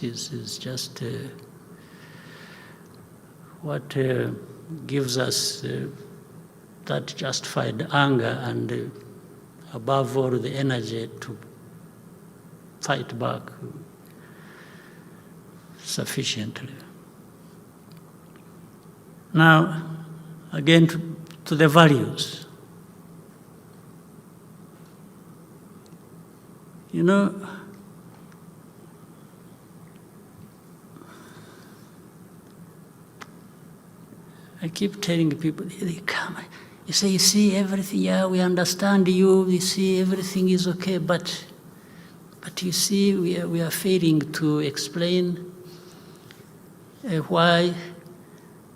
is just what gives us that justified anger and above all the energy to fight back sufficiently. Now, again to the values. You know, I keep telling people, they come, you say, you see everything, yeah, we understand you, we see everything is okay, but you see, we are failing to explain why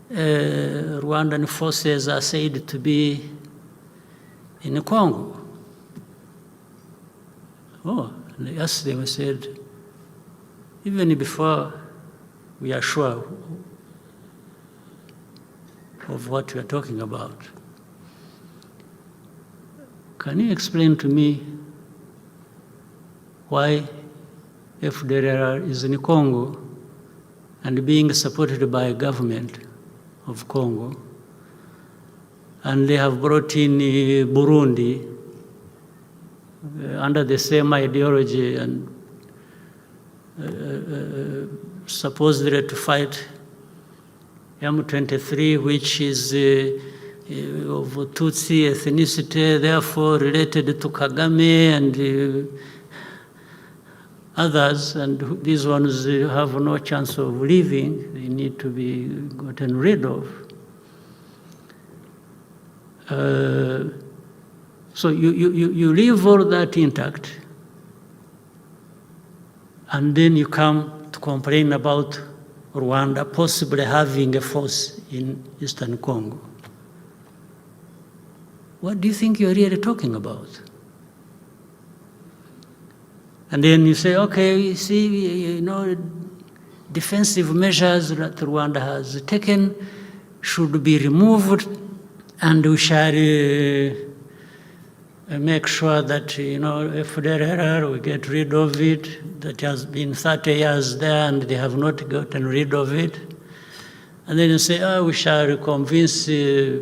Rwandan forces are said to be in Congo. Oh, and I asked them, I said, even before we are sure of what we are talking about, can you explain to me why FDLR is in Congo and being supported by government of Congo, and they have brought in Burundi under the same ideology and supposedly to fight M23, which is of Tutsi ethnicity, therefore related to Kagame and others, and these ones have no chance of living. They need to be gotten rid of. So you leave all that intact, and then you come to complain about Rwanda possibly having a force in Eastern Congo. What do you think you're really talking about? And then you say, okay, you see, you know, defensive measures that Rwanda has taken should be removed, and we shall make sure that, you know, if we get rid of it. That has been 30 years there and they have not gotten rid of it. And then you say, oh, we shall convince the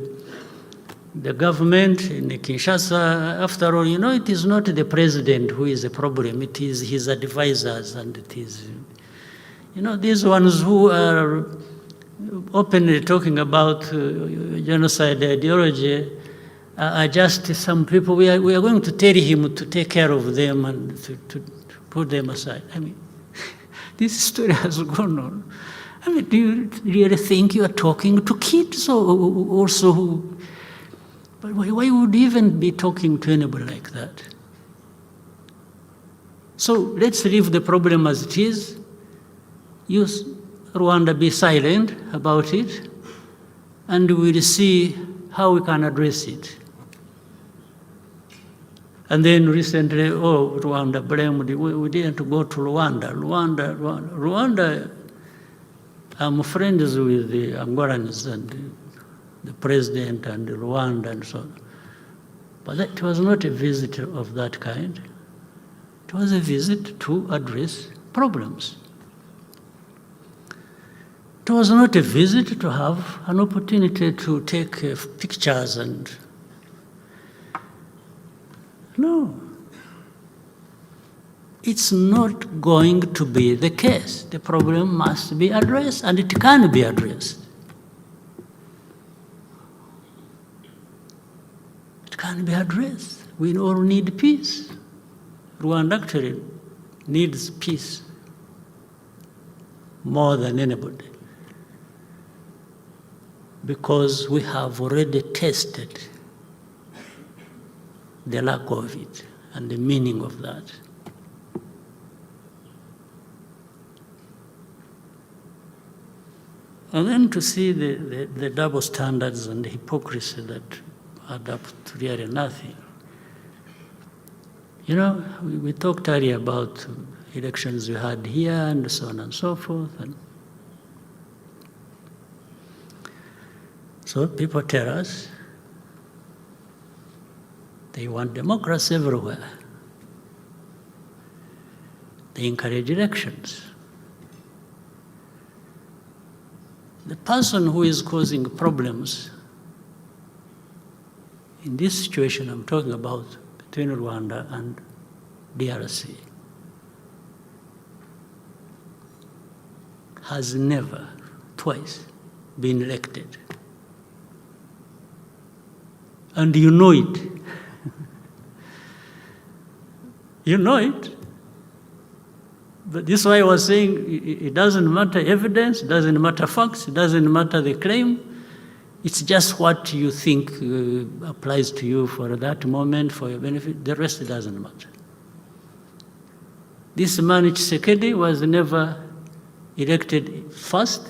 government in Kinshasa. After all, you know, it is not the president who is the problem, it is his advisors, and it is, you know, these ones who are openly talking about genocide ideology are just some people. We are going to tell him to take care of them and to put them aside. I mean, this story has gone on. I mean, do you really think you are talking to kids or also who? But why would you even be talking to anybody like that? So let's leave the problem as it is. Use Rwanda, be silent about it, and we'll see how we can address it. And then recently, oh, Rwanda blamed, we didn't go to Rwanda. Rwanda, I'm friends with the Angolans and the president and Rwanda and so on. But that was not a visit of that kind. It was a visit to address problems. It was not a visit to have an opportunity to take pictures and no. It's not going to be the case. The problem must be addressed, and it can be addressed. It can be addressed. We all need peace. Rwanda actually needs peace more than anybody, because we have already tested the lack of it and the meaning of that. And then to see the double standards and the hypocrisy that add up to really nothing. You know, we talked earlier about elections we had here and so on and so forth. And so people tell us they want democracy everywhere. They encourage elections. the person who is causing problems in this situation I'm talking about between Rwanda and DRC has never, twice, been elected. And you know it. You know it. But this is why I was saying it doesn't matter evidence, it doesn't matter facts, it doesn't matter the claim. It's just what you think applies to you for that moment, for your benefit. The rest doesn't matter. This man, Tshisekedi, was never elected first.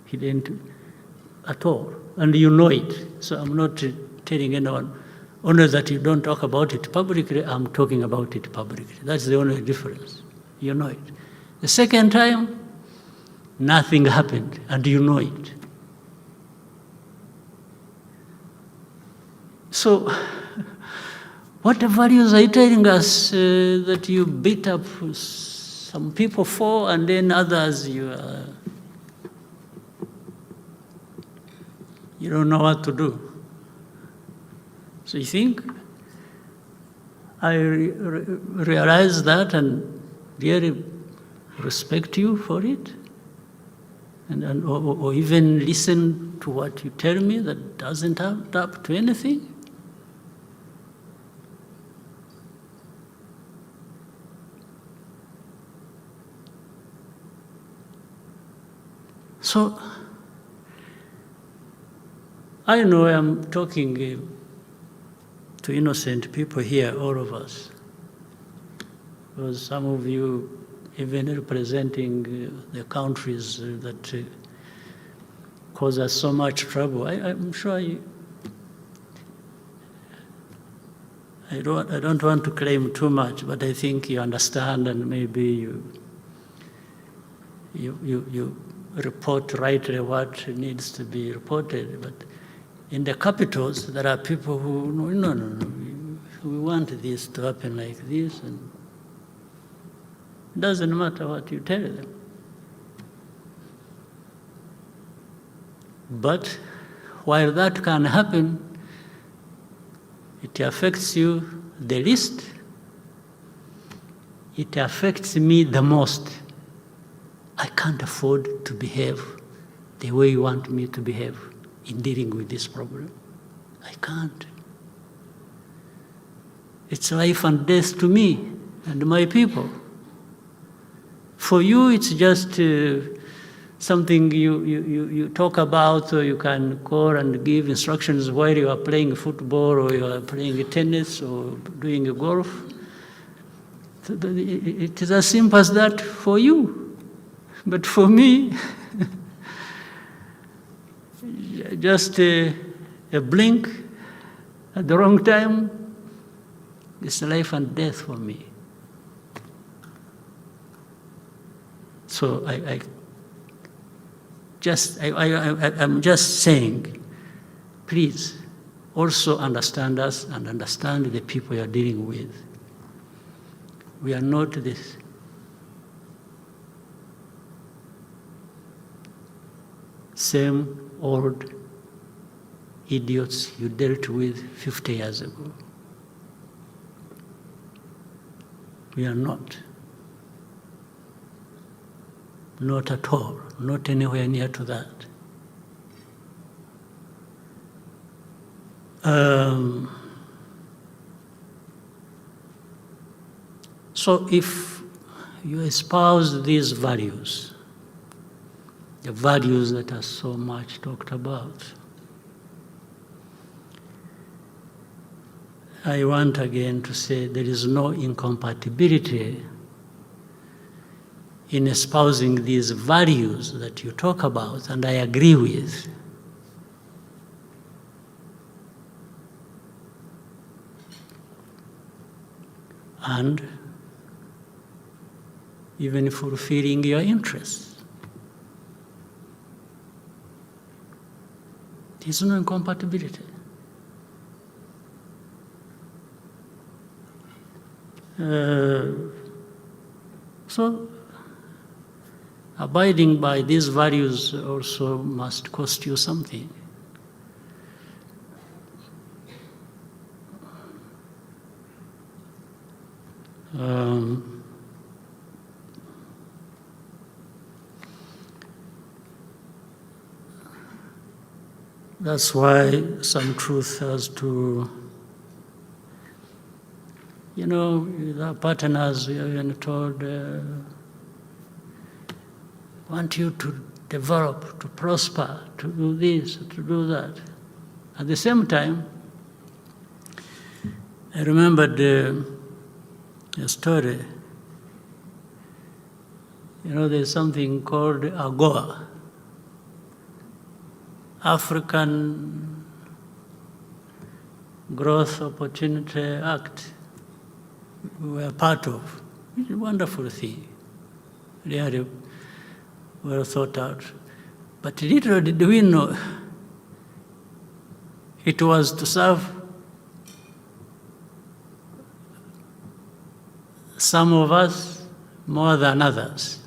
He didn't at all. And you know it. So I'm not telling anyone, only that you don't talk about it publicly, I'm talking about it publicly. That's the only difference. You know it. The second time, nothing happened, and you know it. So, what values are you telling us that you beat up some people for, and then others you don't know what to do? So you think I realize that and really respect you for it, or even listen to what you tell me that doesn't add up to anything? So, I know I'm talking to innocent people here, all of us, because some of you even representing the countries that cause us so much trouble. I'm sure I don't want to claim too much, but I think you understand, and maybe you report rightly what needs to be reported. But in the capitals, there are people who, no, we want this to happen like this, and it doesn't matter what you tell them. But while that can happen, it affects you the least, it affects me the most. I can't afford to behave the way you want me to behave in dealing with this problem. I can't. It's life and death to me and my people. For you, it's just something you talk about, or you can call and give instructions while you are playing football, or you are playing tennis, or doing golf. It is as simple as that for you. But for me, just a blink at the wrong time, it's life and death for me. So I'm just saying, please also understand us and understand the people you are dealing with. We are not this. Same old idiots you dealt with 50 years ago. We are not. Not at all. Not anywhere near to that. So if you espouse these values, the values that are so much talked about, I want again to say there is no incompatibility in espousing these values that you talk about, and I agree with. And even fulfilling your interests. There's no incompatibility. So abiding by these values also must cost you something. That's why some truth has to, with our partners, we are even told, want you to develop, to prosper, to do this, to do that. At the same time, I remembered a story. There's something called AGOA, African Growth Opportunity Act. We were part of. It's a wonderful thing, really well thought out. But little did we know, it was to serve some of us more than others.